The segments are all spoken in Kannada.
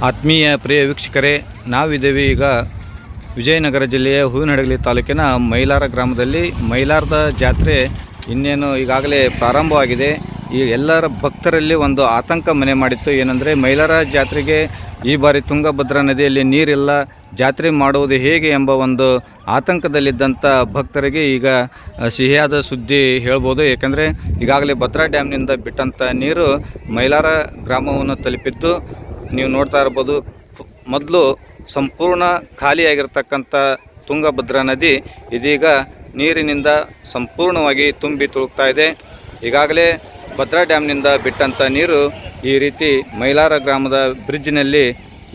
ಆತ್ಮೀಯ ಪ್ರಿಯ ವೀಕ್ಷಕರೇ, ನಾವಿದ್ದೇವೆ ಈಗ ವಿಜಯನಗರ ಜಿಲ್ಲೆಯ ಹೂವಿನಹಡಗಲಿ ತಾಲೂಕಿನ ಮೈಲಾರ ಗ್ರಾಮದಲ್ಲಿ. ಮೈಲಾರದ ಜಾತ್ರೆ ಇನ್ನೇನು ಈಗಾಗಲೇ ಪ್ರಾರಂಭವಾಗಿದೆ. ಈ ಎಲ್ಲರ ಭಕ್ತರಲ್ಲಿ ಒಂದು ಆತಂಕ ಮನೆ ಮಾಡಿತ್ತು. ಏನಂದರೆ, ಮೈಲಾರ ಜಾತ್ರೆಗೆ ಈ ಬಾರಿ ತುಂಗಭದ್ರಾ ನದಿಯಲ್ಲಿ ನೀರಿಲ್ಲ, ಜಾತ್ರೆ ಮಾಡುವುದು ಹೇಗೆ ಎಂಬ ಒಂದು ಆತಂಕದಲ್ಲಿದ್ದಂಥ ಭಕ್ತರಿಗೆ ಈಗ ಸಿಹಿಯಾದ ಸುದ್ದಿ ಹೇಳ್ಬೋದು. ಏಕೆಂದರೆ ಈಗಾಗಲೇ ಭದ್ರಾ ಡ್ಯಾಮ್ನಿಂದ ಬಿಟ್ಟಂಥ ನೀರು ಮೈಲಾರ ಗ್ರಾಮವನ್ನು ತಲುಪಿದ್ದು ನೀವು ನೋಡ್ತಾ ಇರ್ಬೋದು. ಮೊದಲು ಸಂಪೂರ್ಣ ಖಾಲಿಯಾಗಿರ್ತಕ್ಕಂಥ ತುಂಗಭದ್ರಾ ನದಿ ಇದೀಗ ನೀರಿನಿಂದ ಸಂಪೂರ್ಣವಾಗಿ ತುಂಬಿ ತುಳುಕ್ತಾ ಇದೆ. ಈಗಾಗಲೇ ಭದ್ರಾ ಡ್ಯಾಮ್ನಿಂದ ಬಿಟ್ಟಂಥ ನೀರು ಈ ರೀತಿ ಮೈಲಾರ ಗ್ರಾಮದ ಬ್ರಿಡ್ಜ್ನಲ್ಲಿ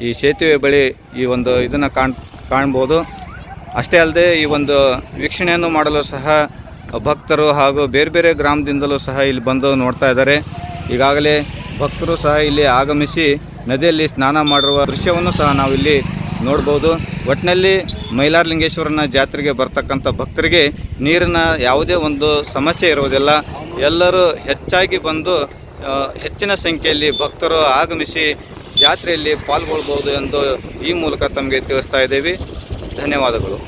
ಈ ಸೇತುವೆ ಬಳಿ ಈ ಒಂದು ಇದನ್ನು ಕಾಣ್ಬೋದು. ಅಷ್ಟೇ ಅಲ್ಲದೆ ಈ ಒಂದು ವೀಕ್ಷಣೆಯನ್ನು ಮಾಡಲು ಸಹ ಭಕ್ತರು ಹಾಗೂ ಬೇರೆ ಬೇರೆ ಗ್ರಾಮದಿಂದಲೂ ಸಹ ಇಲ್ಲಿ ಬಂದು ನೋಡ್ತಾ ಇದ್ದಾರೆ. ಈಗಾಗಲೇ ಭಕ್ತರು ಸಹ ಇಲ್ಲಿ ಆಗಮಿಸಿ ನದಿಯಲ್ಲಿ ಸ್ನಾನ ಮಾಡಿರುವ ದೃಶ್ಯವನ್ನು ಸಹ ನಾವಿಲ್ಲಿ ನೋಡ್ಬೋದು. ಒಟ್ಟಿನಲ್ಲಿ ಮೈಲಾರಲಿಂಗೇಶ್ವರನ ಜಾತ್ರೆಗೆ ಬರ್ತಕ್ಕಂಥ ಭಕ್ತರಿಗೆ ನೀರಿನ ಯಾವುದೇ ಒಂದು ಸಮಸ್ಯೆ ಇರುವುದಿಲ್ಲ. ಎಲ್ಲರೂ ಹೆಚ್ಚಾಗಿ ಬಂದು ಹೆಚ್ಚಿನ ಸಂಖ್ಯೆಯಲ್ಲಿ ಭಕ್ತರು ಆಗಮಿಸಿ ಜಾತ್ರೆಯಲ್ಲಿ ಪಾಲ್ಗೊಳ್ಬೋದು ಎಂದು ಈ ಮೂಲಕ ತಮಗೆ ತಿಳಿಸ್ತಾ ಇದ್ದೇವೆ. ಧನ್ಯವಾದಗಳು.